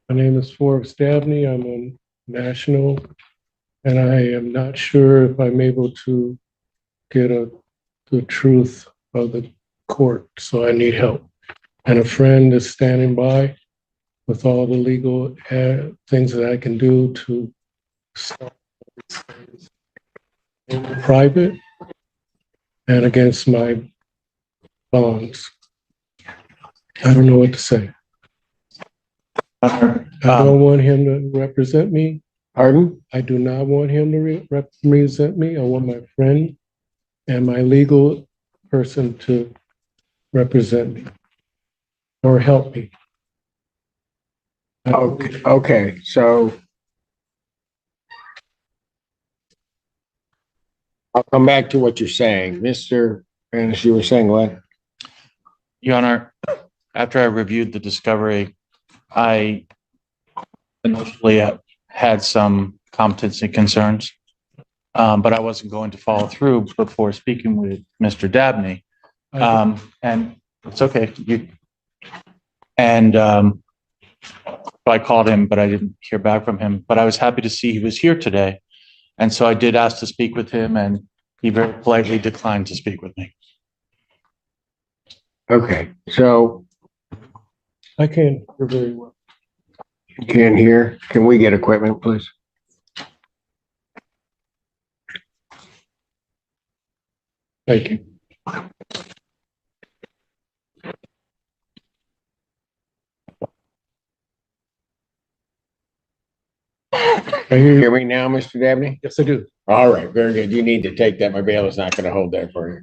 My name is Forbes Dabney. I'm a national, and I am not sure if I'm able to get the truth of the court, so I need help. And a friend is standing by with all the legal things that I can do to stop these things in private and against my bonds. I don't know what to say. I don't want him to represent me. Pardon? I do not want him to represent me. I want my friend and my legal person to represent me or help me. Okay. So I'll come back to what you're saying. Mr. Ennis, you were saying what? Your Honor, after I reviewed the discovery, I initially had some competency concerns, but I wasn't going to follow through before speaking with Mr. Dabney. And it's okay. I called him, but I didn't hear back from him. But I was happy to see he was here today. And so I did ask to speak with him, and he very politely declined to speak with me. Okay, so I can't hear very well. you can't hear. Can we get equipment, please? Thank you. Can you hear me now, Mr. Dabney? Yes, I do. All right, very good. You need to take that. My bail is not going to hold that for you.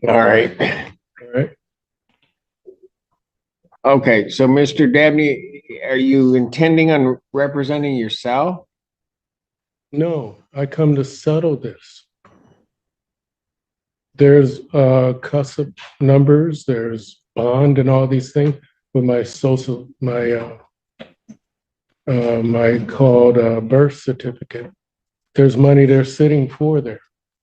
All right. All right. Okay, so Mr. Dabney, are you intending on representing yourself? No, I come to settle this. There's custom numbers, there's bond and all these things with my social, my called birth certificate. There's money there sitting for there.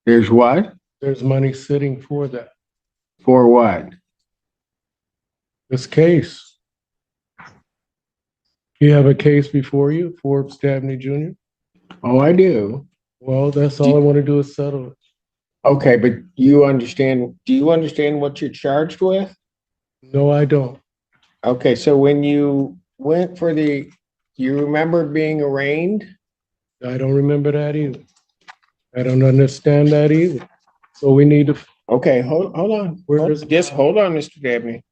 There's what? There's money sitting for that. For what? This case. You have a case before you, Forbes Dabney Jr.? Oh, I do. Well, that's all I want to do is settle it. Okay, but do you understand what you're charged with? No, I don't. Okay, so when you went for you remember being arraigned? I don't remember that either. I don't understand that either. So we need to. Okay, hold on. Just hold on, Mr. Dabney.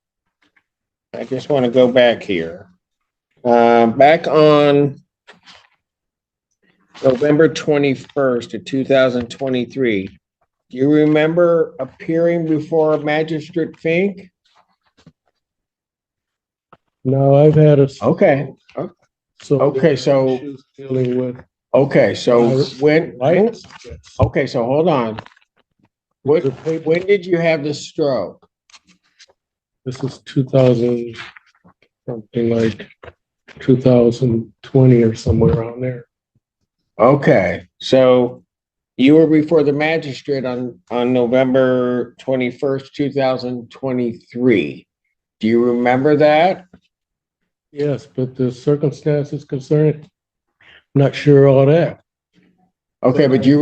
I just want to go back here. Back on November 21st of 2023, do you remember appearing before Magistrate Fink? No, I've had a. Okay. So dealing with. Okay, so when? Right? Okay, so hold on. When did you have the stroke? This is 2000, something like 2020 or somewhere around there. Okay, so you were before the magistrate on November 21st, 2023. Do you remember that? Yes, but the circumstances concerning, I'm not sure all that. Okay, but do you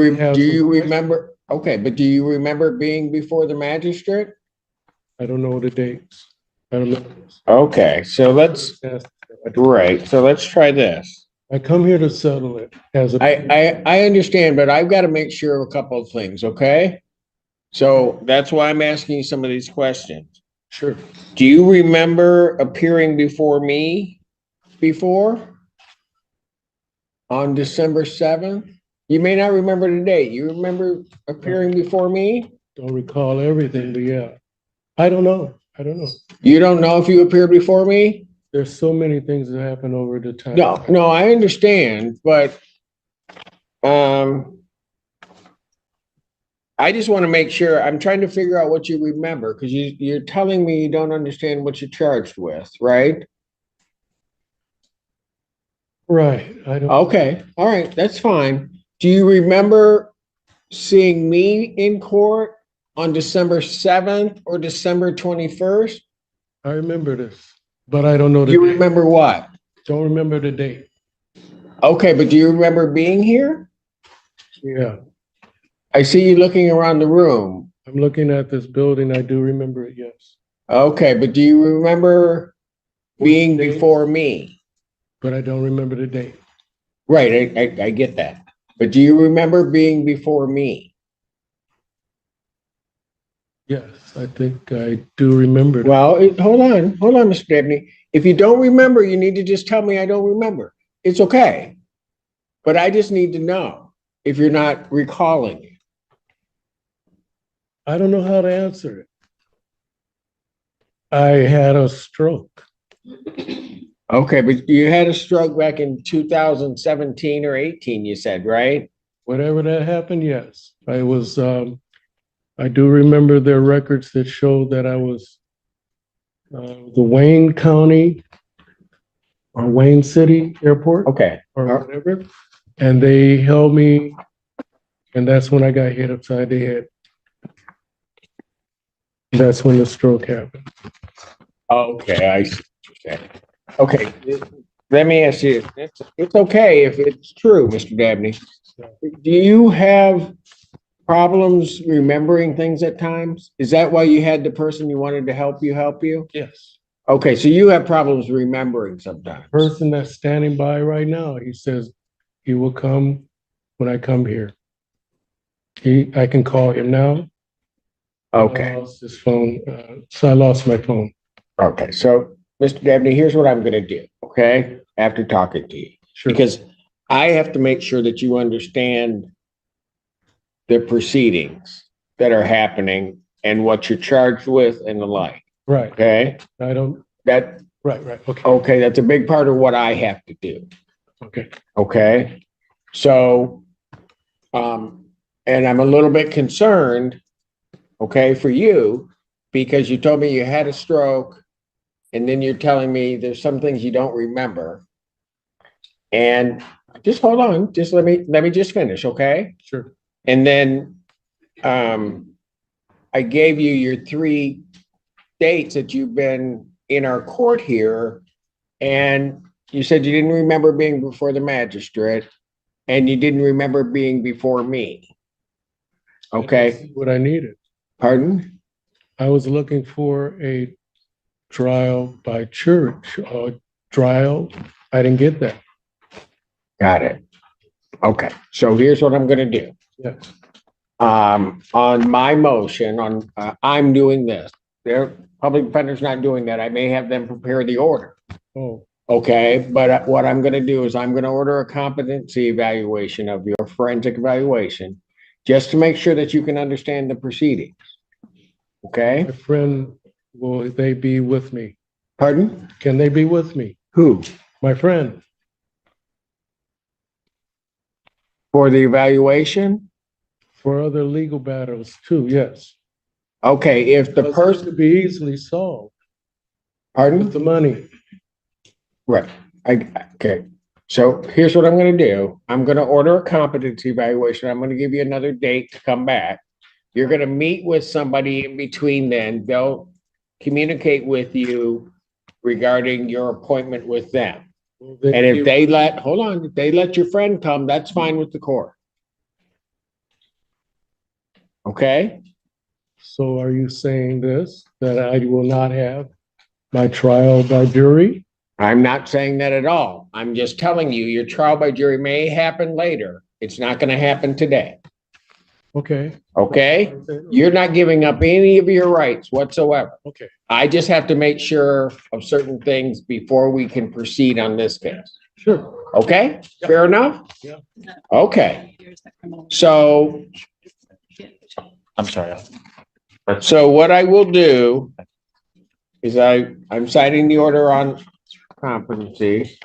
remember? Okay, but do you remember being before the magistrate? I don't know the dates. I don't know. Okay, so let's try this. I come here to settle it as a. I understand, but I've got to make sure of a couple of things, okay? So that's why I'm asking you some of these questions. Sure. Do you remember appearing before me before? On December 7th? You may not remember the date. You remember appearing before me? Don't recall everything, but yeah. I don't know. You don't know if you appeared before me? There's so many things that happen over the time. No, I understand, but I just want to make sure. I'm trying to figure out what you remember because you're telling me you don't understand what you're charged with, right? Right. I don't. Okay. All right. That's fine. Do you remember seeing me in court on December 7th or December 21st? I remember this, but I don't know. You remember what? Don't remember the date. Okay, but do you remember being here? Yeah, I see you looking around the room. I'm looking at this building. I do remember it, yes. Okay, but do you remember being Date? before me? But I don't remember the date. Right, I get that. But do you remember being before me? Yes, I think I do remember that. Well, hold on, Mr. Dabney. If you don't remember, you need to just tell me I don't remember. It's okay. But I just need to know if you're not recalling it. I don't know how to answer it. I had a stroke. Okay, but you had a stroke back in 2017 or 18, you said, right? Whatever that happened, yes. I do remember their records that showed that I was the Wayne County or Wayne City Airport Okay. or whatever. And they held me, and that's when I got hit upside the head. That's when the stroke happened. Okay, I see. Okay, let me ask you, it's okay if it's true, Mr. Dabney. Do you have problems remembering things at times? Is that why you had the person you wanted to help you? Yes. Okay, so you have problems remembering sometimes. Person that's standing by right now, he says he will come when I come here. I can call him now. I Okay, lost his phone, so I lost my phone. okay, so Mr. Dabney, here's what I'm gonna do, okay? After talking to you. Sure. Because I have to make sure that you understand the proceedings that are happening and what you're charged with and the like, Right. okay? I don't, That, right. Okay. okay, that's a big part of what I have to do, Okay. okay? So, and I'm a little bit concerned, okay, for you, because you told me you had a stroke, and then you're telling me there's some things you don't remember. And just hold on, just let me just finish, okay? Sure. And then I gave you your 3 dates that you've been in our court here, and you said you didn't remember being before the magistrate, and you didn't remember being before me. Okay, What I needed. pardon? I was looking for a trial by church or trial. I didn't get that. Got it. Okay, so here's what I'm gonna do. Yes. On my motion, I'm doing this. Their public defender's not doing that. I may have them prepare the order. Oh, Okay, but what I'm gonna do is I'm gonna order a competency evaluation of your forensic evaluation, just to make sure that you can understand the proceedings. Okay, my friend, will they be with me? pardon? Can they be with me? Who? My friend. For the evaluation? For other legal battles too, yes. Okay, if the Those person, could be easily solved with the pardon? money. Right, okay. So here's what I'm gonna do. I'm gonna order a competency evaluation. I'm gonna give you another date to come back. You're gonna meet with somebody in between then. They'll communicate with you regarding your appointment with them. And if they let, hold on, if they let your friend come, that's fine with the court. Okay? So are you saying this, that I will not have my trial by jury? I'm not saying that at all. I'm just telling you, your trial by jury may happen later. It's not gonna happen today. Okay. Okay? You're not giving up any of your rights whatsoever. Okay. I just have to make sure of certain things before we can proceed on this case. Sure. Okay? Fair enough? Yeah. Okay. So, I'm sorry. so what I will do is I'm citing the order on competency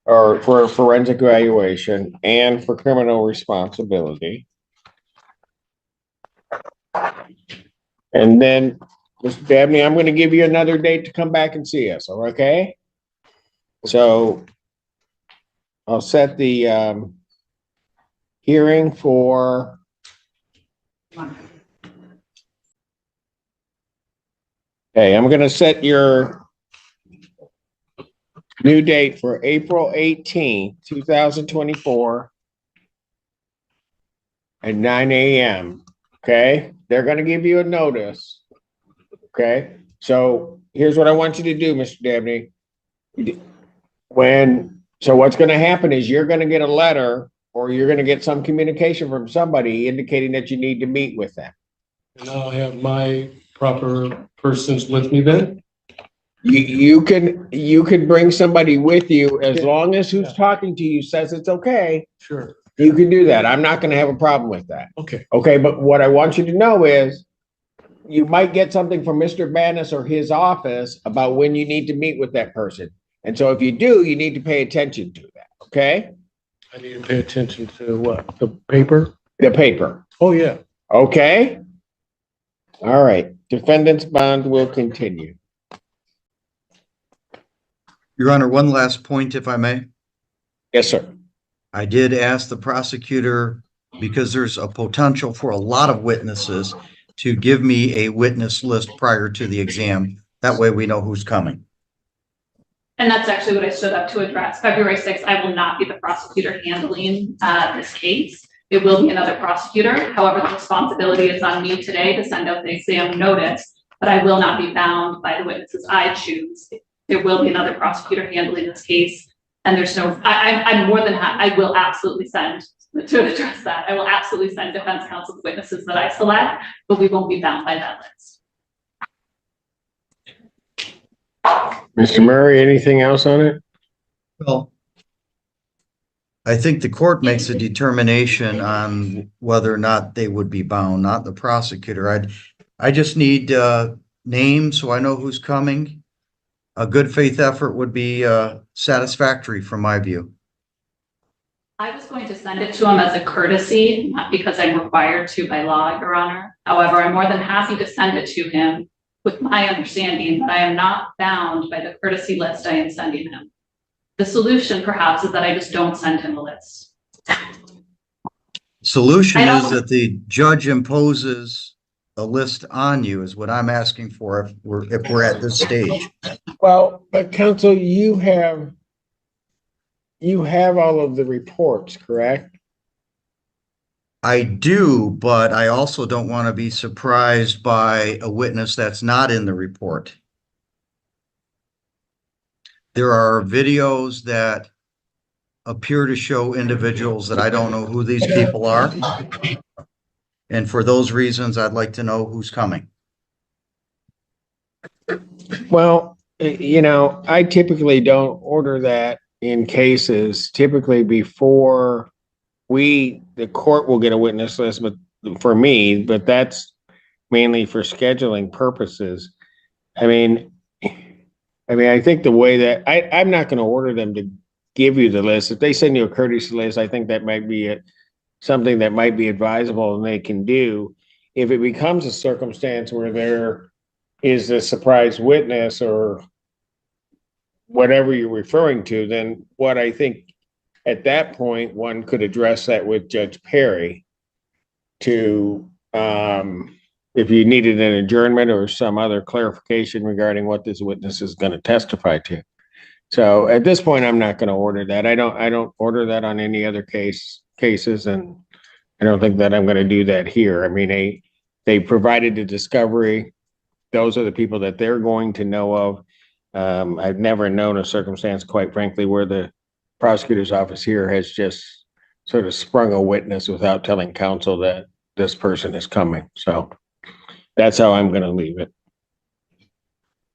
or for forensic evaluation and for criminal responsibility. And then, Mr. Dabney, I'm gonna give you another date to come back and see us, okay? So I'll set the hearing for okay, I'm gonna set your New date for April 18th, 2024 at 9 a.m. Okay, they're gonna give you a notice. Okay, so here's what I want you to do, Mr. Dabney. So what's gonna happen is you're gonna get a letter or you're gonna get some communication from somebody indicating that you need to meet with them. And I'll have my proper persons with me then? You can bring somebody with you as Yeah. long as who's talking to you says it's okay. Sure. You can do that. I'm not gonna have a problem with that. Okay. Okay, but what I want you to know is you might get something from Mr. Bannis or his office about when you need to meet with that person. And so if you do, you need to pay attention to that, okay? I need to pay attention to what? The paper? The paper, Oh, yeah. okay? All right, defendant's bond will continue. Your Honor, one last point, if I may. Yes, sir. I did ask the prosecutor, because there's a potential for a lot of witnesses, to give me a witness list prior to the exam. That way we know who's coming. And that's actually what I stood up to address. February 6th, I will not be the prosecutor handling this case. It will be another prosecutor. However, the responsibility is on me today to send out the exam notice, but I will not be bound by the witnesses I choose. There will be another prosecutor handling this case. And there's no, I'm more than happy, I will absolutely send, to address that, I will absolutely send defense counsel the witnesses that I select, but we won't be bound by that list. Mr. Murray, anything else on it? Well, I think the court makes a determination on whether or not they would be bound, not the prosecutor. I just need names so I know who's coming. A good faith effort would be satisfactory from my view. I was going to send it to him as a courtesy, not because I'm required to by law, Your Honor. However, I'm more than happy to send it to him with my understanding that I am not bound by the courtesy list I am sending him. The solution perhaps is that I just don't send him a list. Solution is that the judge imposes a list on you is what I'm asking for if we're at this stage. Well, but counsel, you have all of the reports, correct? I do, but I also don't want to be surprised by a witness that's not in the report. There are videos that appear to show individuals that I don't know who these people are. And for those reasons, I'd like to know who's coming. Well, you know, I typically don't order that in cases. Typically before the court will get a witness list, but for me, but that's mainly for scheduling purposes. I mean, I think the way that I'm not going to order them to give you the list. If they send you a courtesy list, I think that might be something that might be advisable and they can do. If it becomes a circumstance where there is a surprise witness or whatever you're referring to, then what I think at that point, one could address that with Judge Perry to, if you needed an adjournment or some other clarification regarding what this witness is going to testify to. So at this point, I'm not going to order that. I don't order that on any other cases, and I don't think that I'm going to do that here. I mean, they provided the discovery. Those are the people that they're going to know of. I've never known a circumstance, quite frankly, where the prosecutor's office here has just sort of sprung a witness without telling counsel that this person is coming. So that's how I'm going to leave it.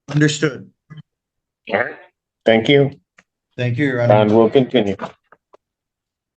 Understood. All right. Thank you. Thank you, Your Honor. And we'll continue.